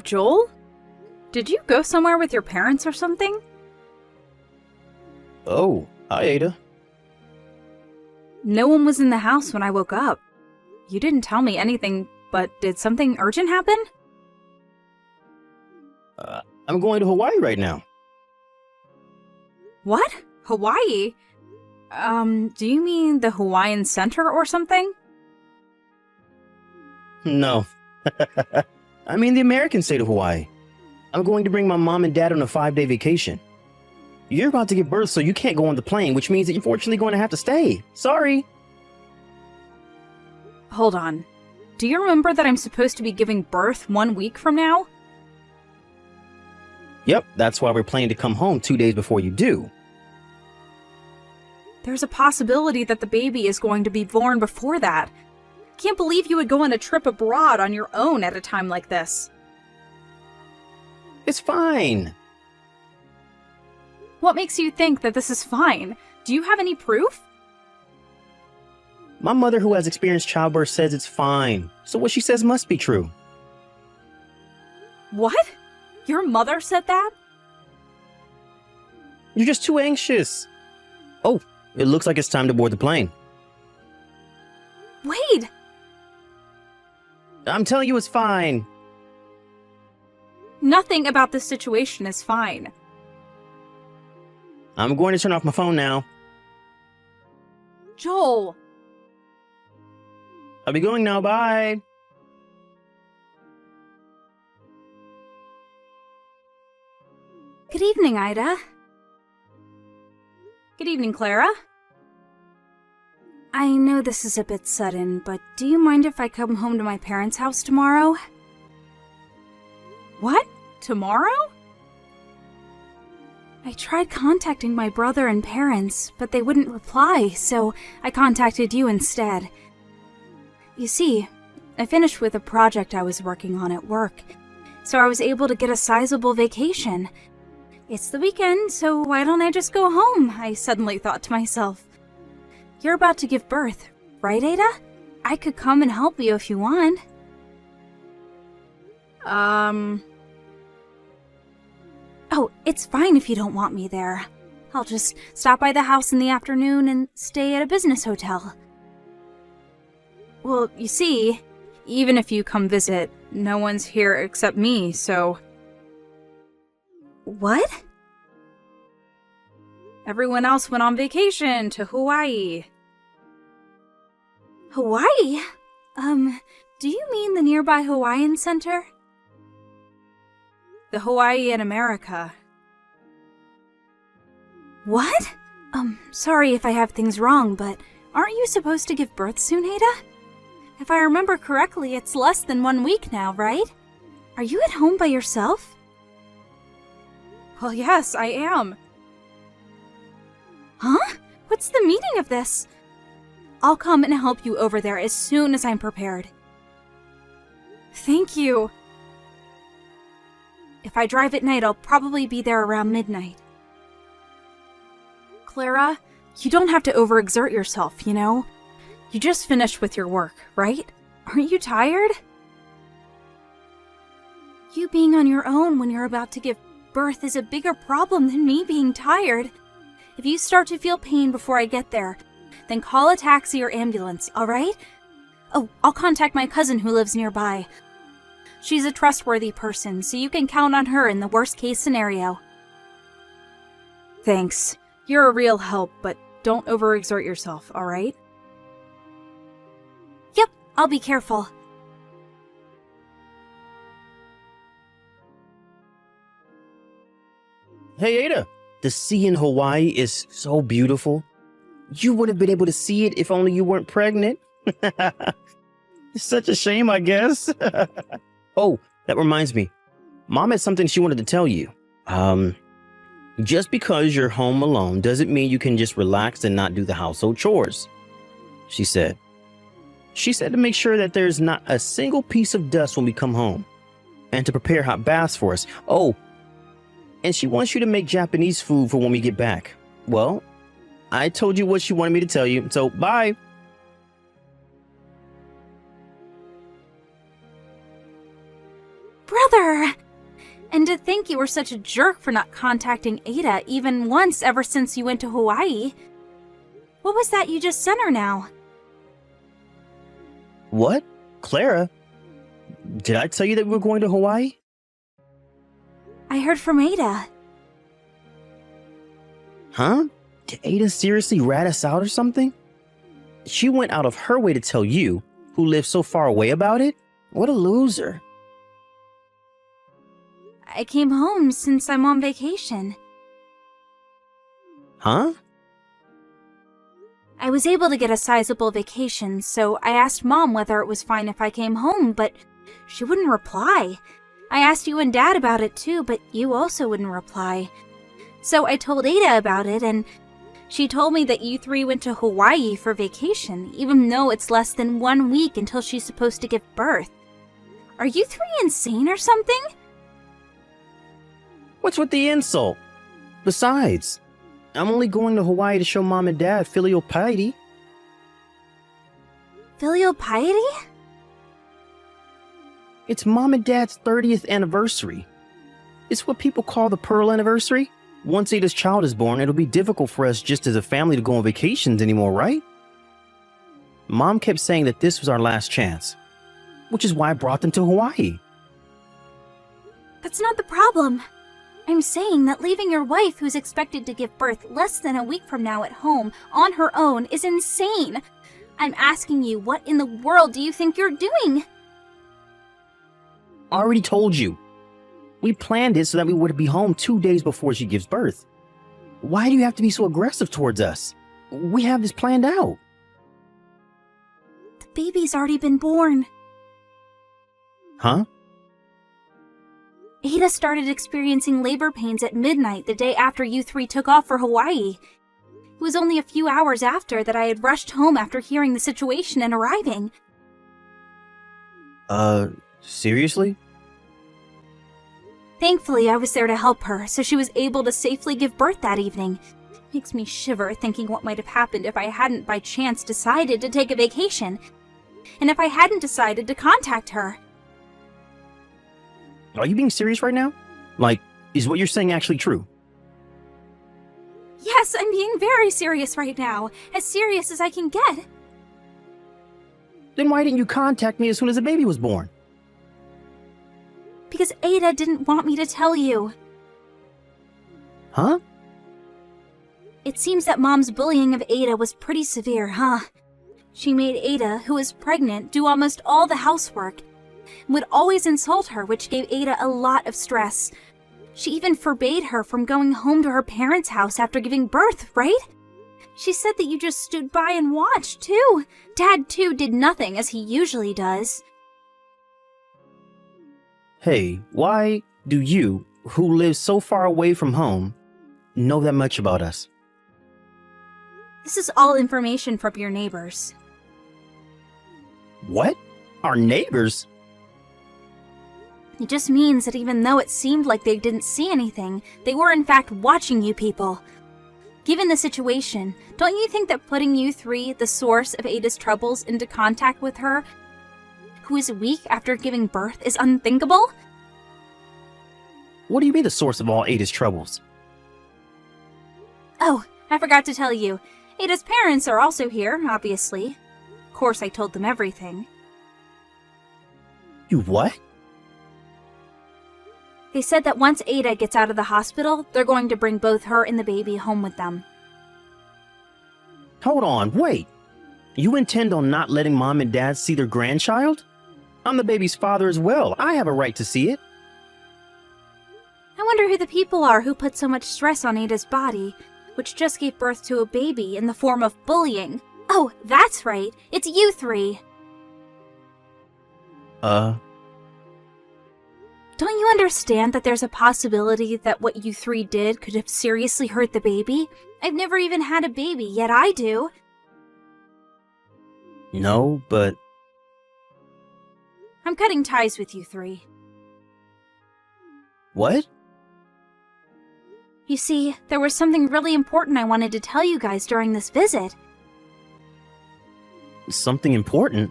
Joel? Did you go somewhere with your parents or something? Oh, hi, Ada. No one was in the house when I woke up. You didn't tell me anything, but did something urgent happen? I'm going to Hawaii right now. What? Hawaii? Do you mean the Hawaiian Center or something? No. I mean the American state of Hawaii. I'm going to bring my mom and dad on a 5-day vacation. You're about to give birth, so you can't go on the plane, which means that you're unfortunately going to have to stay. Sorry. Hold on. Do you remember that I'm supposed to be giving birth 1 week from now? Yep, that's why we're planning to come home 2 days before you do. There's a possibility that the baby is going to be born before that. Can't believe you would go on a trip abroad on your own at a time like this. It's fine. What makes you think that this is fine? Do you have any proof? My mother, who has experienced childbirth, says it's fine. So what she says must be true. What? Your mother said that? You're just too anxious. Oh, it looks like it's time to board the plane. Wait! I'm telling you it's fine. Nothing about this situation is fine. I'm going to turn off my phone now. Joel! I'll be going now, bye. Good evening, Ida. Good evening, Clara. I know this is a bit sudden, but do you mind if I come home to my parents' house tomorrow? What? Tomorrow? I tried contacting my brother and parents, but they wouldn't reply, so I contacted you instead. You see, I finished with a project I was working on at work, so I was able to get a sizable vacation. It's the weekend, so why don't I just go home? I suddenly thought to myself. You're about to give birth, right, Ada? I could come and help you if you want. Oh, it's fine if you don't want me there. I'll just stop by the house in the afternoon and stay at a business hotel. Well, you see, even if you come visit, no one's here except me, so... What? Everyone else went on vacation to Hawaii. Hawaii? Do you mean the nearby Hawaiian Center? The Hawaii in America. What? Sorry if I have things wrong, but aren't you supposed to give birth soon, Ada? If I remember correctly, it's less than 1 week now, right? Are you at home by yourself? Well, yes, I am. Huh? What's the meaning of this? I'll come and help you over there as soon as I'm prepared. Thank you. If I drive at night, I'll probably be there around midnight. Clara, you don't have to overexert yourself, you know? You just finished with your work, right? Aren't you tired? You being on your own when you're about to give birth is a bigger problem than me being tired. If you start to feel pain before I get there, then call a taxi or ambulance, alright? Oh, I'll contact my cousin who lives nearby. She's a trustworthy person, so you can count on her in the worst-case scenario. Thanks. You're a real help, but don't overexert yourself, alright? Yep, I'll be careful. Hey, Ada. The sea in Hawaii is so beautiful. You would have been able to see it if only you weren't pregnant. It's such a shame, I guess. Oh, that reminds me. Mom had something she wanted to tell you. Just because you're home alone doesn't mean you can just relax and not do the household chores, she said. She said to make sure that there's not a single piece of dust when we come home, and to prepare hot baths for us. Oh, and she wants you to make Japanese food for when we get back. Well, I told you what she wanted me to tell you, so bye. brother! And to think you were such a jerk for not contacting Ada even once ever since you went to Hawaii. What was that you just sent her now? What? Clara? Did I tell you that we were going to Hawaii? I heard from Ada. Huh? Did Ada seriously rat us out or something? She went out of her way to tell you, who lives so far away, about it? What a loser. I came home since I'm on vacation. Huh? I was able to get a sizable vacation, so I asked Mom whether it was fine if I came home, but she wouldn't reply. I asked you and Dad about it too, but you also wouldn't reply. So I told Ada about it, and she told me that you three went to Hawaii for vacation, even though it's less than 1 week until she's supposed to give birth. Are you three insane or something? What's with the insult? Besides, I'm only going to Hawaii to show Mom and Dad filial piety. Filial piety? It's Mom and Dad's 30th anniversary. It's what people call the Pearl Anniversary. Once Ada's child is born, it'll be difficult for us just as a family to go on vacations anymore, right? Mom kept saying that this was our last chance, which is why I brought them to Hawaii. That's not the problem. I'm saying that leaving your wife, who's expected to give birth less than a week from now at home, on her own, is insane. I'm asking you, what in the world do you think you're doing? I already told you. We planned it so that we would be home 2 days before she gives birth. Why do you have to be so aggressive towards us? We have this planned out. The baby's already been born. Huh? Ada started experiencing labor pains at midnight the day after you three took off for Hawaii. It was only a few hours after that I had rushed home after hearing the situation and arriving. Seriously? Thankfully, I was there to help her, so she was able to safely give birth that evening. Makes me shiver thinking what might have happened if I hadn't by chance decided to take a vacation. And if I hadn't decided to contact her. Are you being serious right now? Like, is what you're saying actually true? Yes, I'm being very serious right now. As serious as I can get. Then why didn't you contact me as soon as the baby was born? Because Ada didn't want me to tell you. Huh? It seems that Mom's bullying of Ada was pretty severe, huh? She made Ada, who was pregnant, do almost all the housework, and would always insult her, which gave Ada a lot of stress. She even forbade her from going home to her parents' house after giving birth, right? She said that you just stood by and watched, too. Dad, too, did nothing, as he usually does. Hey, why do you, who live so far away from home, know that much about us? This is all information from your neighbors. What? Our neighbors? It just means that even though it seemed like they didn't see anything, they were in fact watching you people. Given the situation, don't you think that putting you three, the source of Ada's troubles, into contact with her, who is weak after giving birth, is unthinkable? What do you mean the source of all Ada's troubles? Oh, I forgot to tell you. Ada's parents are also here, obviously. Of course, I told them everything. You what? They said that once Ada gets out of the hospital, they're going to bring both her and the baby home with them. Hold on, wait. You intend on not letting Mom and Dad see their grandchild? I'm the baby's father as well. I have a right to see it. I wonder who the people are who put so much stress on Ada's body, which just gave birth to a baby in the form of bullying. Oh, that's right. It's you three. Don't you understand that there's a possibility that what you three did could have seriously hurt the baby? I've never even had a baby, yet I do. No, but... I'm cutting ties with you three. What? You see, there was something really important I wanted to tell you guys during this visit. Something important?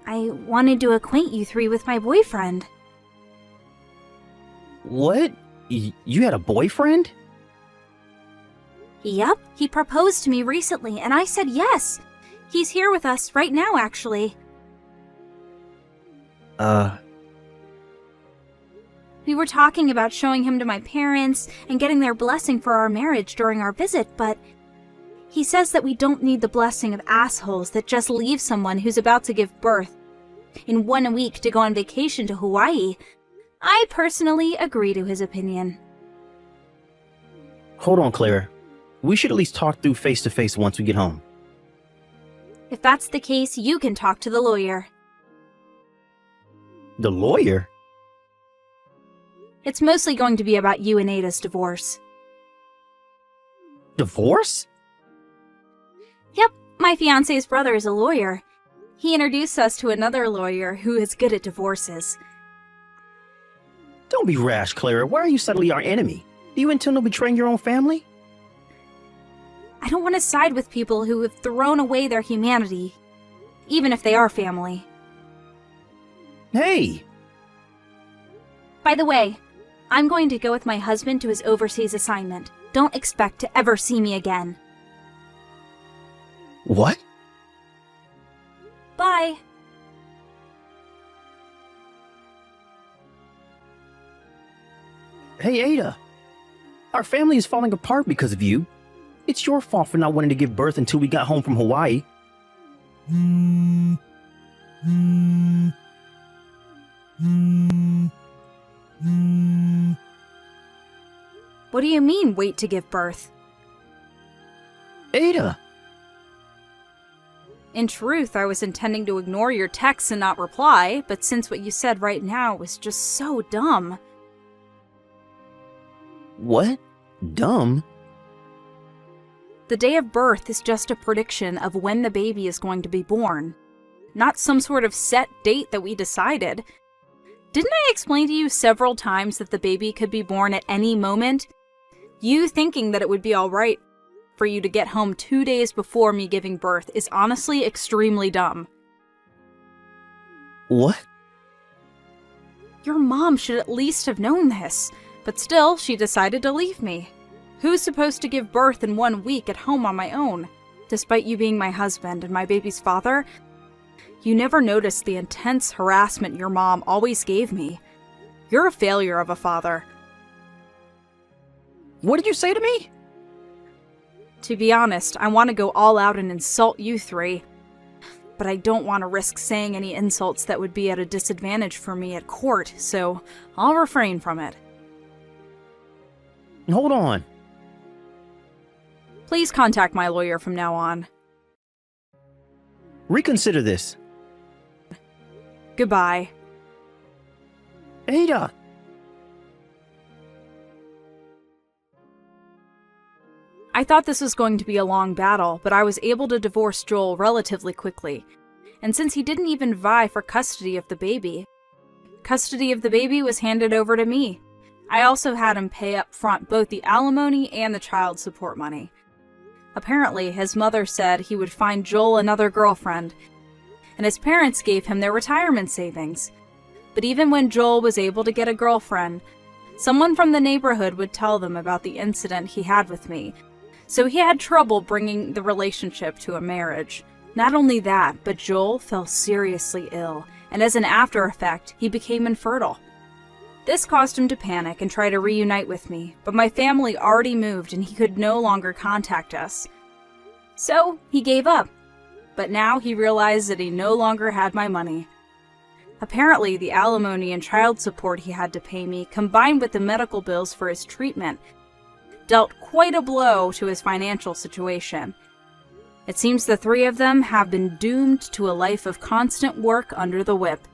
I wanted to acquaint you three with my boyfriend. What? You had a boyfriend? Yep, he proposed to me recently, and I said yes. He's here with us right now, actually. We were talking about showing him to my parents and getting their blessing for our marriage during our visit, but he says that we don't need the blessing of assholes that just leave someone who's about to give birth in 1 week to go on vacation to Hawaii. I personally agree to his opinion. Hold on, Clara. We should at least talk through face to face once we get home. If that's the case, you can talk to the lawyer. The lawyer? It's mostly going to be about you and Ada's divorce. Divorce? Yep, my fiancé's brother is a lawyer. He introduced us to another lawyer who is good at divorces. Don't be rash, Clara. Why are you suddenly our enemy? Do you intend on betraying your own family? I don't want to side with people who have thrown away their humanity, even if they are family. Hey! By the way, I'm going to go with my husband to his overseas assignment. Don't expect to ever see me again. What? Bye. Hey, Ada. Our family is falling apart because of you. It's your fault for not wanting to give birth until we got home from Hawaii. What do you mean, wait to give birth? Ada! In truth, I was intending to ignore your texts and not reply, but since what you said right now was just so dumb. What? Dumb? The day of birth is just a prediction of when the baby is going to be born, not some sort of set date that we decided. Didn't I explain to you several times that the baby could be born at any moment? You thinking that it would be alright for you to get home 2 days before me giving birth is honestly extremely dumb. What? Your mom should at least have known this, but still, she decided to leave me. Who's supposed to give birth in 1 week at home on my own? Despite you being my husband and my baby's father, you never noticed the intense harassment your mom always gave me. You're a failure of a father. What did you say to me? To be honest, I want to go all out and insult you three, but I don't want to risk saying any insults that would be at a disadvantage for me at court, so I'll refrain from it. Hold on. Please contact my lawyer from now on. Reconsider this. Goodbye. Ada! I thought this was going to be a long battle, but I was able to divorce Joel relatively quickly. And since he didn't even vie for custody of the baby was handed over to me. I also had him pay up front both the alimony and the child support money. Apparently, his mother said he would find Joel another girlfriend, and his parents gave him their retirement savings. But even when Joel was able to get a girlfriend, someone from the neighborhood would tell them about the incident he had with me, so he had trouble bringing the relationship to a marriage. Not only that, but Joel fell seriously ill, and as an after effect, he became infertile. This caused him to panic and try to reunite with me, but my family already moved and he could no longer contact us. So, he gave up. But now he realized that he no longer had my money. Apparently, the alimony and child support he had to pay me, combined with the medical bills for his treatment, dealt quite a blow to his financial situation. It seems the three of them have been doomed to a life of constant work under the whip.